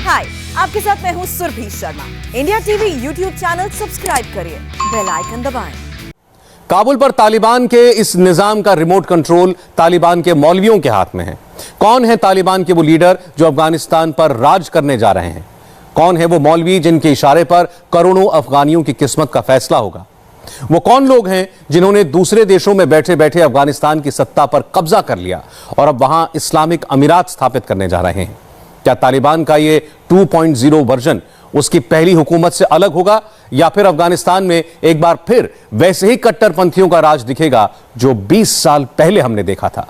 हाय, आपके साथ मैं हूँ Surabhi Sharma. India TV YouTube channel subscribe करिए, बेल आइकन दबाएं। काबुल पर तालिबान के इस निजाम का रिमोट कंट्रोल तालिबान के मौलवियों के हाथ में है। कौन है तालिबान के वो लीडर जो अफगानिस्तान पर राज करने जा रहे हैं? कौन है वो मौलवी जिनके इशारे पर करोड़ों अफगानियों की किस्मत का फैसला होगा? वो कौन लोग हैं जिन्होंने दूसरे देशों में बैठे बैठे अफगानिस्तान की सत्ता पर कब्जा कर लिया और अब वहां इस्लामिक अमीरात स्थापित करने जा रहे हैं? क्या तालिबान का ये 2.0 वर्जन उसकी पहली हुकूमत से अलग होगा, या फिर अफगानिस्तान में एक बार फिर वैसे ही कट्टरपंथियों का राज दिखेगा जो 20 साल पहले हमने देखा था?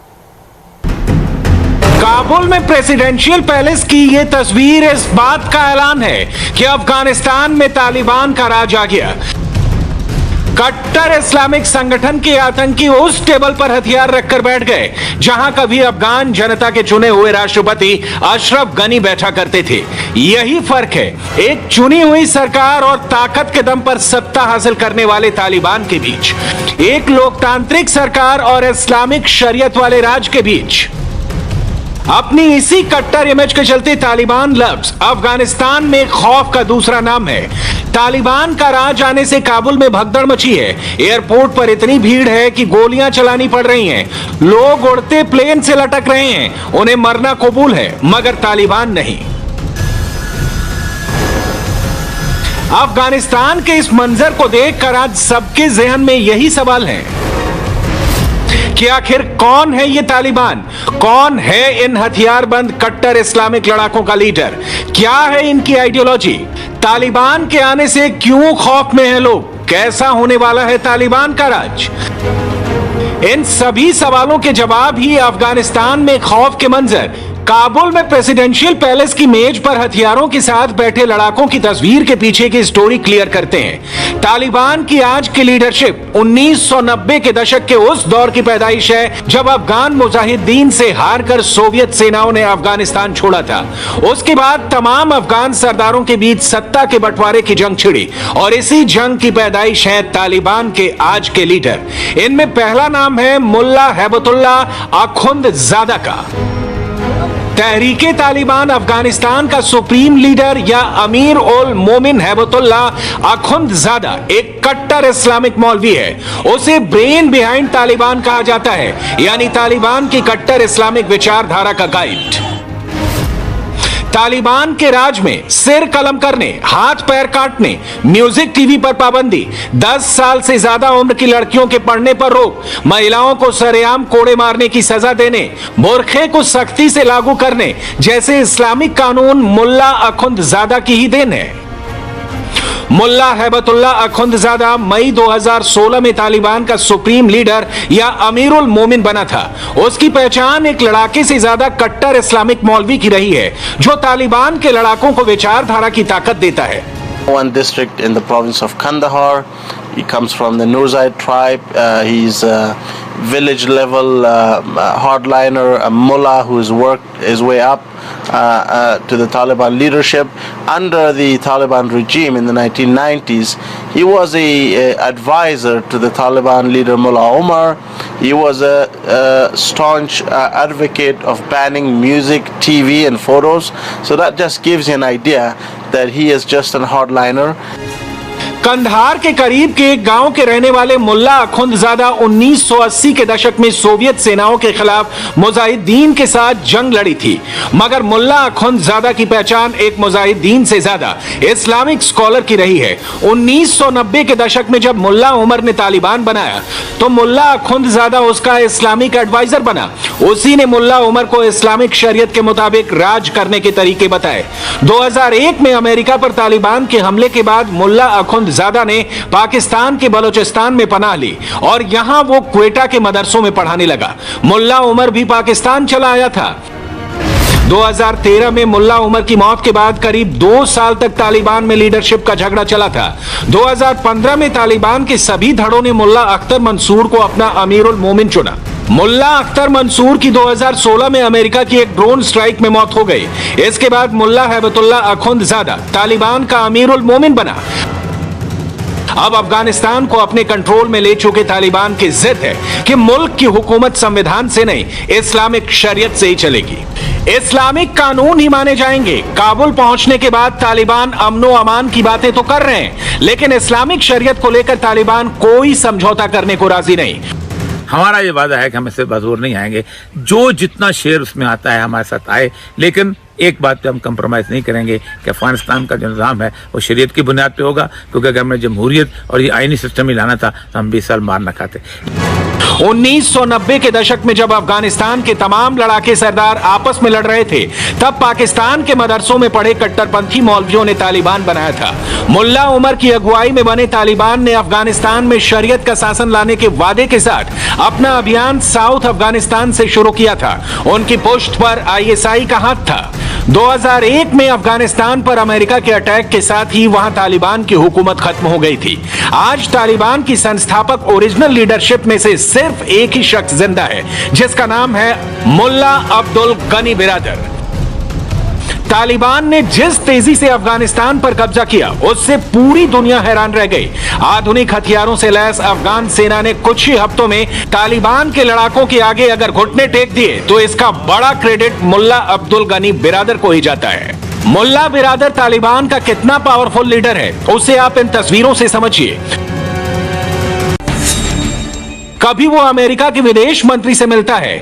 काबुल में प्रेसिडेंशियल पैलेस की यह तस्वीर इस बात का ऐलान है कि अफगानिस्तान में तालिबान का राज आ गया। कट्टर इस्लामिक संगठन के आतंकी उस टेबल पर हथियार रखकर बैठ गए जहां कभी अफगान जनता के चुने हुए राष्ट्रपति अशरफ गनी बैठा करते थे। यही फर्क है एक चुनी हुई सरकार और ताकत के दम पर सत्ता हासिल करने वाले तालिबान के बीच, एक लोकतांत्रिक सरकार और इस्लामिक शरीयत वाले राज के बीच। अपनी इसी कट्टर इमेज के चलते तालिबान लफ्ज अफगानिस्तान में खौफ का दूसरा नाम है। तालिबान का राज आने से काबुल में भगदड़ मची है। एयरपोर्ट पर इतनी भीड़ है कि गोलियां चलानी पड़ रही हैं। लोग उड़ते प्लेन से लटक रहे हैं। उन्हें मरना कबूल है, मगर तालिबान नहीं। अफगानिस्तान के इस मंजर को देखकर आज सबके जहन में यही सवाल है कि आखिर कौन है ये तालिबान? कौन है इन हथियारबंद कट्टर इस्लामिक लड़ाकों का लीडर? क्या है इनकी आइडियोलॉजी? तालिबान के आने से क्यों खौफ में हैं लोग? कैसा होने वाला है तालिबान का राज? इन सभी सवालों के जवाब ही अफगानिस्तान में खौफ के मंजर, काबुल में प्रेसिडेंशियल पैलेस की मेज पर हथियारों के साथ बैठे लड़ाकों की तस्वीर के पीछे की स्टोरी क्लियर करते हैं। तालिबान की आज की लीडरशिप 1990 के दशक के उस दौर की पैदाइश है जब अफगान मुजाहिदीन से हारकर सोवियत सेनाओं ने अफगानिस्तान छोड़ा था। उसके बाद तमाम अफगान सरदारों के बीच सत्ता के बंटवारे की जंग छिड़ी और इसी जंग की पैदाइश है तालिबान के आज के लीडर। इनमें पहला नाम है मुल्ला हैबतुल्लाह अखुंदजादा का। तहरीके तालिबान अफगानिस्तान का सुप्रीम लीडर या अमीर उल मोमिन हैबतुल्लाह अखुंदजादा एक कट्टर इस्लामिक मौलवी है। उसे ब्रेन बिहाइंड तालिबान कहा जाता है, यानी तालिबान की कट्टर इस्लामिक विचारधारा का गाइड। तालिबान के राज में सिर कलम करने, हाथ पैर काटने, म्यूजिक टीवी पर पाबंदी, 10 साल से ज्यादा उम्र की लड़कियों के पढ़ने पर रोक, महिलाओं को सरेआम कोड़े मारने की सजा देने, बुरखे को सख्ती से लागू करने जैसे इस्लामिक कानून मुल्ला अखुंदजादा की ही देन है। मुल्ला हैबतुल्लाह अखुंदजादा मई 2016 में तालिबान का सुप्रीम लीडर या अमीरुल मोमिन बना था। उसकी पहचान एक लड़ाके से ज्यादा कट्टर इस्लामिक मौलवी की रही है जो तालिबान के लड़ाकों को विचारधारा की ताकत देता है। One district in the province of Kandahar. He comes from the Nurzai tribe. He's a village level hardliner, a mullah who's worked his way up to the Taliban leadership. Under the Taliban regime in the 1990s, he was a advisor to the Taliban leader Mullah Omar. He was a staunch advocate of banning music, TV and photos. So that just gives you an idea that he is just a hardliner. Kandahar के करीब के एक गांव के रहने वाले मुल्ला अखुंदजादा 1980 के दशक में सोवियत सेनाओं के खिलाफ मुजाहिदीन के साथ जंग लड़ी थी, मगर मुल्ला अखुंदजादा की पहचान एक मुजाहिदीन से ज्यादा इस्लामिक स्कॉलर की रही है। 1990 के दशक में जब मुल्ला उमर ने तालिबान बनाया तो मुल्ला अखुंदजादा उसका इस्लामिक एडवाइजर बना। उसी ने मुल्ला उमर को इस्लामिक शरीयत के मुताबिक राज करने के तरीके बताए। 2001 में अमेरिका पर तालिबान के हमले के बाद मुल्ला अखुंदजादा ने पाकिस्तान के बलोचिस्तान में पनाह ली और यहां वो क्वेटा के मदरसों में पढ़ाने लगा। मुल्ला उमर भी पाकिस्तान चला आया था। 2013 में मुल्ला उमर की मौत के बाद करीब 2 साल तक तालिबान में लीडरशिप का झगड़ा चला था। 2015 में तालिबान के सभी धड़ों ने मुल्ला अख्तर मंसूर को अपना अमीरुल मोमिन चुना। मुल्ला अख्तर मंसूर की 2016 में अमेरिका की एक ड्रोन स्ट्राइक में मौत हो गई। इसके बाद मुल्ला हैबतुल्लाह अखुंदजादा तालिबान का अमीरुल मोमिन बना। अब अफगानिस्तान को अपने कंट्रोल में ले चुके तालिबान की जिद है कि मुल्क की हुकूमत संविधान से नहीं, इस्लामिक शरीयत से ही चलेगी। इस्लामिक कानून ही माने जाएंगे। काबुल पहुंचने के बाद तालिबान अमनो अमान की बातें तो कर रहे हैं, लेकिन इस्लामिक शरीयत को लेकर तालिबान कोई समझौता करने को राजी नहीं। हमारा ये वादा है कि हम इससे बाजूर नहीं आएंगे, जो जितना शेयर उसमें आता है हमारे साथ आए, लेकिन एक बात पे हम कंप्रोमाइज नहीं करेंगे कि अफगानिस्तान का जो निज़ाम है वो शरीयत की बुनियाद पे होगा, क्योंकि अगर हमने जमहूरियत और ये आईनी सिस्टम ही लाना था तो हम 20 साल मार न खाते। 1990 के दशक में जब अफगानिस्तान के तमाम लड़ाके सरदार आपस में लड़ रहे थे, तब पाकिस्तान के मदरसों में पढ़े कट्टरपंथी मौलवियों ने तालिबान बनाया था। मुल्ला उमर की अगुवाई में बने तालिबान ने अफगानिस्तान में शरीयत का शासन लाने के वादे के साथ अपना अभियान साउथ अफगानिस्तान से शुरू किया था। उनकी पुष्ट पर ISI का हाथ था। 2001 में अफगानिस्तान पर अमेरिका के अटैक के साथ ही वहां तालिबान की हुकूमत खत्म हो गई थी। आज तालिबान की संस्थापक ओरिजिनल लीडरशिप में से सिर्फ एक ही शख्स जिंदा है, जिसका नाम है मुल्ला अब्दुल गनी बिरादर। तालिबान ने जिस तेजी से अफगानिस्तान पर कब्जा किया, उससे पूरी दुनिया हैरान रह गई। आधुनिक हथियारों से लैस अफगान सेना ने कुछ ही हफ्तों में तालिबान के लड़ाकों के आगे अगर घुटने टेक दिए, तो इसका बड़ा क्रेडिट मुल्ला अब्दुल गनी बिरादर को ही जाता है। मुल्ला बिरादर तालिबान का कितना पावरफुल लीडर है, उसे आप इन तस्वीरों से समझिए। कभी वो अमेरिका के विदेश मंत्री से मिलता है,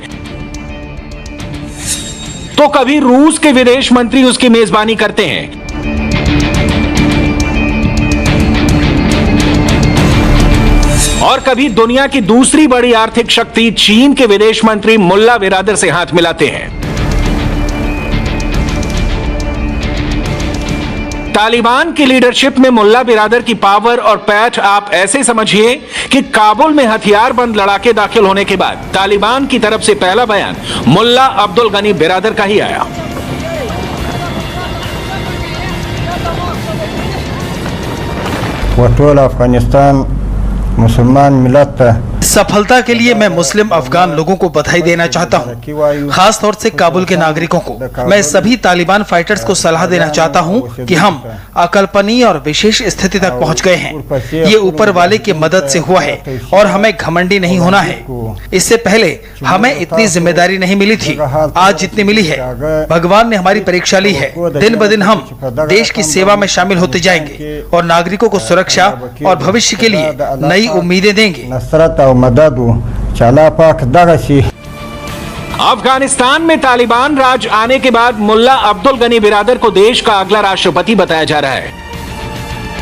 तो कभी रूस के विदेश मंत्री उसकी मेजबानी करते हैं। और कभी दुनिया की दूसरी बड़ी आर्थिक शक्ति चीन के विदेश मंत्री मुल्ला बिरादर से हाथ मिलाते हैं। तालिबान की लीडरशिप में मुल्ला बिरादर की पावर और पैठ आप ऐसे समझिए कि काबुल में हथियारबंद लड़ाके दाखिल होने के बाद तालिबान की तरफ से पहला बयान मुल्ला अब्दुल गनी बिरादर का ही आया। वटोल अफगानिस्तान मुसलमान मिलत सफलता के लिए मैं मुस्लिम अफगान लोगों को बधाई देना चाहता हूं, खास तौर से काबुल के नागरिकों को। मैं सभी तालिबान फाइटर्स को सलाह देना चाहता हूं कि हम अकल्पनीय और विशेष स्थिति तक पहुंच गए हैं। ये ऊपर वाले की मदद से हुआ है और हमें घमंडी नहीं होना है। इससे पहले हमें इतनी जिम्मेदारी नहीं मिली थी, आज जितनी मिली है। भगवान ने हमारी परीक्षा ली है। दिन ब दिन हम देश की सेवा में शामिल होते जाएंगे और नागरिकों को सुरक्षा और भविष्य के लिए नई उम्मीदें देंगे। अफगानिस्तान में तालिबान राज आने के बाद मुल्ला अब्दुल गनी बिरादर को देश का अगला राष्ट्रपति बताया जा रहा है।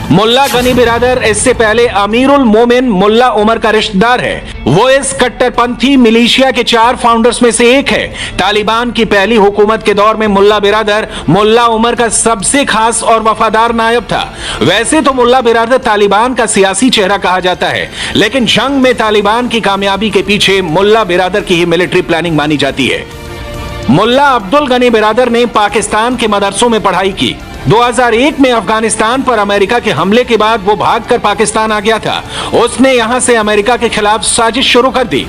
मुल्ला गनी बिरादर इससे पहले अमीरुल मोमिन मुल्ला उमर का रिश्तेदार है। वो इस कट्टरपंथी मिलिशिया के 4 फाउंडर्स में से एक है। तालिबान की पहली हुकूमत के दौर में मुल्ला बिरादर मुल्ला उमर का सबसे खास और वफादार नायब था। वैसे तो मुल्ला बिरादर तालिबान का सियासी चेहरा कहा जाता है, लेकिन जंग में तालिबान की कामयाबी के पीछे मुल्ला बिरादर की ही मिलिट्री प्लानिंग मानी जाती है। मुल्ला अब्दुल गनी बिरादर ने पाकिस्तान के मदरसों में पढ़ाई की। 2001 में अफगानिस्तान पर अमेरिका के हमले के बाद वो भागकर पाकिस्तान आ गया था। उसने यहां से अमेरिका के खिलाफ साजिश शुरू कर दी।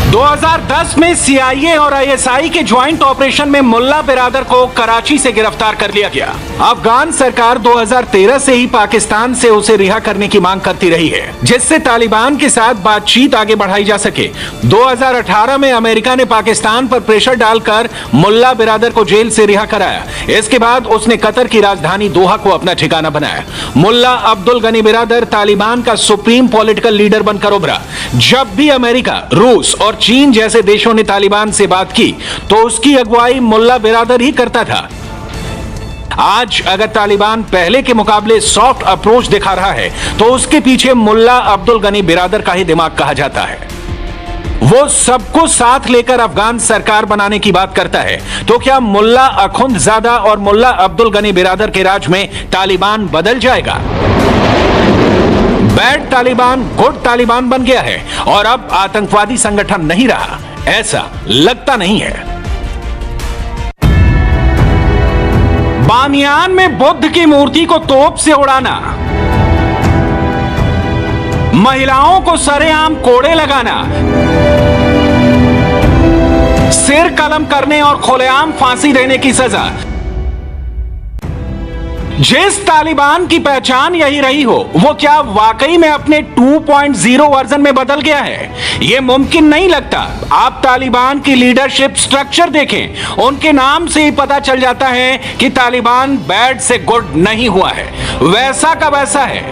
2010 में CIA और ISI के ज्वाइंट ऑपरेशन में मुल्ला बिरादर को कराची से गिरफ्तार कर लिया गया। अफगान सरकार 2013 से ही पाकिस्तान से उसे रिहा करने की मांग करती रही है, जिससे तालिबान के साथ बातचीत आगे बढ़ाई जा सके। 2018 में अमेरिका ने पाकिस्तान पर प्रेशर डालकर मुल्ला बिरादर को जेल से रिहा कराया। इसके बाद उसने कतर की राजधानी दोहा को अपना ठिकाना बनाया। मुल्ला अब्दुल गनी बिरादर तालिबान का सुप्रीम पॉलिटिकल लीडर बनकर उभरा। जब भी अमेरिका, रूस और चीन जैसे देशों ने तालिबान से बात की, तो उसकी अगुवाई मुल्ला बिरादर ही करता था। आज अगर तालिबान पहले के मुकाबले सॉफ्ट अप्रोच दिखा रहा है, तो उसके पीछे मुल्ला अब्दुल गनी बिरादर का ही दिमाग कहा जाता है। वो सबको साथ लेकर अफगान सरकार बनाने की बात करता है। तो क्या मुल्ला अखुंदजादा और मुल्ला अब्दुल गनी बिरादर के राज में तालिबान बदल जाएगा? बैड तालिबान गुड तालिबान बन गया है और अब आतंकवादी संगठन नहीं रहा, ऐसा लगता नहीं है। बामियान में बुद्ध की मूर्ति को तोप से उड़ाना, महिलाओं को सरेआम कोड़े लगाना, सिर कलम करने और खुलेआम फांसी देने की सजा। जिस तालिबान की पहचान यही रही हो, वो क्या वाकई में अपने 2.0 वर्जन में बदल गया है? यह मुमकिन नहीं लगता। आप तालिबान की लीडरशिप स्ट्रक्चर देखें, उनके नाम से ही पता चल जाता है कि तालिबान बैड से गुड नहीं हुआ है, वैसा का वैसा है।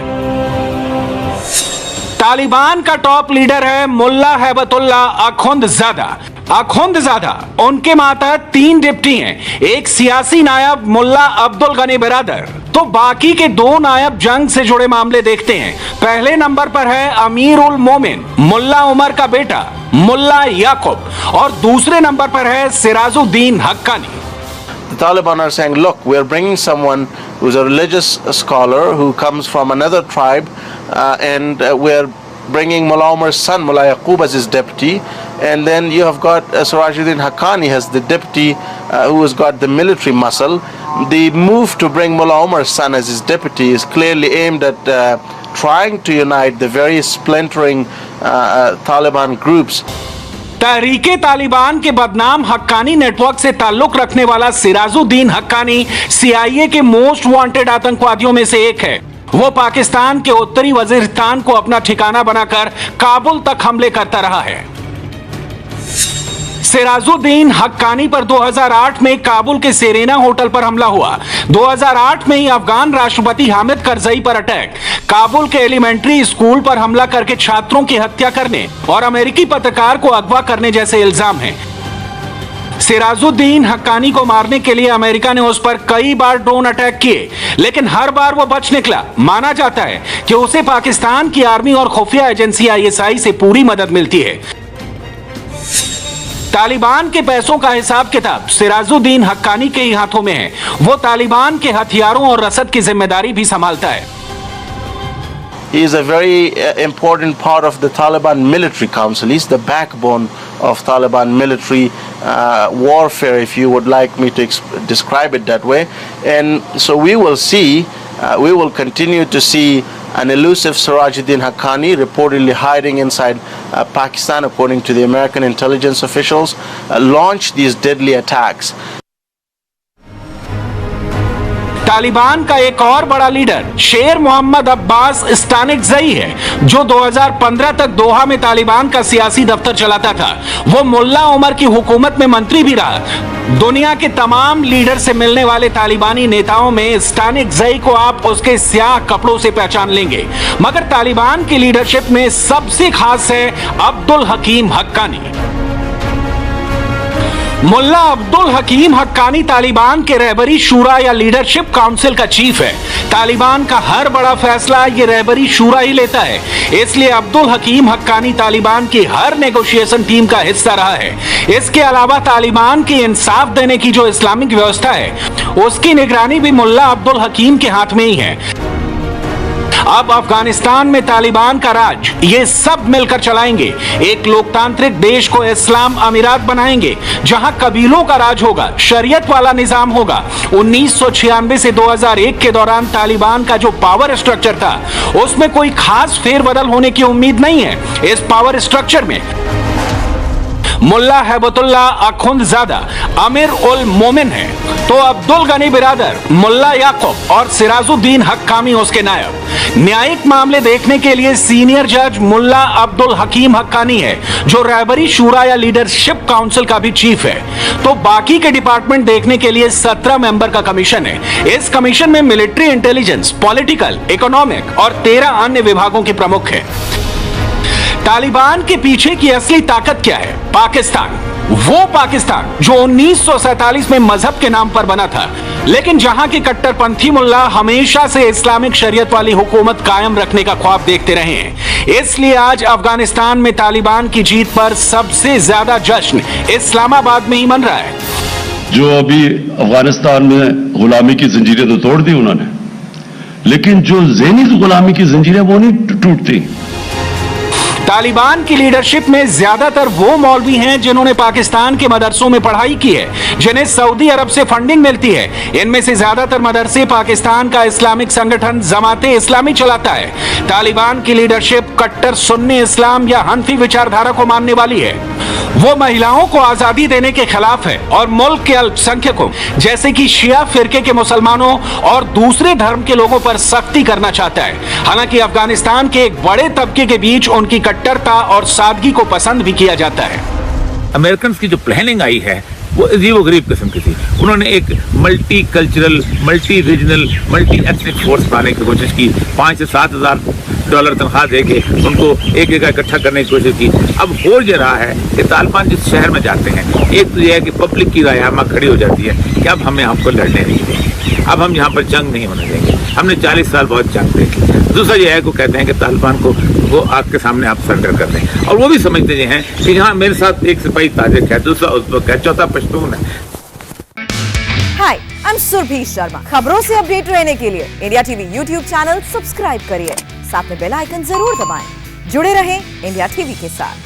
तालिबान का टॉप लीडर है मुल्ला हैबतुल्लाह अखुंदजादा। अखुंदजादा, उनके मातहत 3 डिप्टी हैं, एक सियासी नायब मुल्ला अब्दुल गनी बिरादर। तो बाकी के 2 नायब जंग से जुड़े मामले देखते हैं। पहले नंबर पर है अमीर उल मोमिन मुल्ला उमर का बेटा मुल्ला याकूब, और दूसरे नंबर पर है Sirajuddin Haqqani. The Taliban are saying, look, we are bringing someone who's a religious scholar who comes from another tribe, and we are bringing Mullah Umar's son, Mullah Yaqub, as his deputy. And then you have got Sirajuddin Haqqani as the deputy who has got the military muscle. The move to bring Mullah Umar's son as his deputy is clearly aimed at trying to unite the various splintering Taliban groups. Tehreek-e Taliban के बदनाम Haqqani network से ताल्लुक रखने वाला Sirajuddin Haqqani CIA के most wanted आतंकवादियों में से एक है। वो पाकिस्तान के उत्तरी वजीरिस्तान को अपना ठिकाना बनाकर काबुल तक हमले करता रहा है। सिराजुद्दीन हक्कानी पर 2008 में काबुल के सेरेना होटल पर हमला हुआ। 2008 में ही अफगान राष्ट्रपति हामिद करजई पर अटैक, काबुल के एलिमेंट्री स्कूल पर हमला करके छात्रों की हत्या करने और अमेरिकी पत्रकार को अगवा करने जैसे इल्जाम हैं। सिराजुद्दीन हक्कानी को मारने के लिए अमेरिका ने उस पर कई बार ड्रोन अटैक किए, लेकिन हर बार वो बच निकला। माना जाता है कि उसे पाकिस्तान की आर्मी और खुफिया एजेंसी ISI से पूरी मदद मिलती है। तालिबान के पैसों का हिसाब किताब सिराजुद्दीन हक्कानी के ही हाथों में है। वो तालिबान के हथियारों और रसद की जिम्मेदारी भी संभालता है। He is a very important part of the Taliban military council. He's the backbone of Taliban military warfare, if you would like me to describe it that way. And so we will continue to see an elusive Sirajuddin Haqqani reportedly hiding inside Pakistan, according to the American intelligence officials, launch these deadly attacks. Taliban का एक और बड़ा leader शेर मोहम्मद अब्बास स्तानिकज़ई है, जो 2015 तक दोहा में तालिबान का सियासी दफ्तर चलाता था। वो मुल्ला उमर की हुकूमत में मंत्री भी रहा। दुनिया के तमाम लीडर से मिलने वाले तालिबानी नेताओं में स्तानिकज़ई को आप उसके स्याह कपड़ों से पहचान लेंगे, मगर तालिबान की लीडरशिप में सबसे खास है अब्दुल हकीम हक्कानी। मुल्ला अब्दुल हकीम हक्कानी तालिबान के रहबरी शूरा या लीडरशिप काउंसिल का चीफ है। तालिबान का हर बड़ा फैसला ये रहबरी शूरा ही लेता है, इसलिए अब्दुल हकीम हक्कानी तालिबान की हर नेगोशिएशन टीम का हिस्सा रहा है। इसके अलावा तालिबान की इंसाफ देने की जो इस्लामिक व्यवस्था है, उसकी निगरानी भी मुल्ला अब्दुल हकीम के हाथ में ही है। अब अफगानिस्तान में तालिबान का राज ये सब मिलकर चलाएंगे। एक लोकतांत्रिक देश को इस्लाम अमीरात बनाएंगे, जहां कबीलों का राज होगा, शरीयत वाला निजाम होगा। 1996 से 2001 के दौरान तालिबान का जो पावर स्ट्रक्चर था, उसमें कोई खास फेरबदल होने की उम्मीद नहीं है। इस पावर स्ट्रक्चर में मुल्ला हैबतुल्लाह अखुंदजादा अमीर उल मोमिन है, तो अब्दुल गनी बिरादर, मुल्ला याकूब और सिराजुद्दीन हक्कानी उसके नायब। न्यायिक मामले देखने के लिए सीनियर जज मुल्ला अब्दुल हकीम हक्कानी है, जो रहबरी शूरा या लीडरशिप काउंसिल का भी चीफ है। तो बाकी के डिपार्टमेंट देखने के लिए 17 मेंबर का कमीशन है। इस कमीशन में मिलिट्री इंटेलिजेंस, पॉलिटिकल, इकोनॉमिक और 13 अन्य विभागों के प्रमुख है। तालिबान के पीछे की असली ताकत क्या है? पाकिस्तान। वो पाकिस्तान जो 1947 में मजहब के नाम पर बना था, लेकिन जहां के कट्टरपंथी मुल्ला हमेशा से इस्लामिक शरीयत वाली हुकूमत कायम रखने का ख्वाब देखते रहे हैं। इसलिए आज अफगानिस्तान में तालिबान की जीत पर सबसे ज्यादा जश्न इस्लामाबाद में ही मन रहा है। जो अभी अफगानिस्तान में गुलामी की जंजीरें तो तोड़ दी उन्होंने, लेकिन जो ज़हनी गुलामी की जंजीरें वो नहीं टूटती। तालिबान की लीडरशिप में ज्यादातर वो मौलवी हैं जिन्होंने पाकिस्तान के मदरसों में पढ़ाई की है, जिन्हें सऊदी अरब से फंडिंग मिलती है। इनमें से ज्यादातर मदरसे पाकिस्तान का इस्लामिक संगठन जमाते इस्लामी चलाता है। तालिबान की लीडरशिप कट्टर सुन्नी इस्लाम या हनफी विचारधारा को मानने वाली है। वो महिलाओं को आजादी देने के खिलाफ है और मुल्क के अल्पसंख्यकों जैसे कि शिया फिरके के मुसलमानों और दूसरे धर्म के लोगों पर सख्ती करना चाहता है। हालांकि अफगानिस्तान के एक बड़े तबके के बीच उनकी कट्टरता और सादगी को पसंद भी किया जाता है। अमेरिकन की जो प्लानिंग आई है वो अजीब गरीब किस्म की थी। उन्होंने एक multi cultural, multi regional, multi ethnic force बनाने की कोशिश की। 5 से 7 हज़ार डॉलर तनख्वाह देके उनको एक जगह इकट्ठा करने की कोशिश की। अब हो ये रहा है कि तालिबान जिस शहर में जाते हैं, एक तो यह है कि पब्लिक की राय आमा खड़ी हो जाती है कि अब हमें आपको लड़ने नहीं देंगे, अब हम यहाँ पर जंग नहीं होने देंगे, हमने 40 साल बहुत जंग देखी। दूसरा यह है कि कहते हैं कि तालिबान को वो आग के सामने आप सरेंडर कर दें, और वो भी समझते हैं कि यहाँ मेरे साथ एक सिपाही ताजिक है, दूसरा उज़्बेक है, चौथा पश्तून है। हाय, आई एम सुरभि शर्मा। खबरों से अपडेट रहने के लिए India TV YouTube channel subscribe करिए, साथ में बेल आइकन जरूर दबाएं। जुड़े रहें इंडिया टीवी के साथ।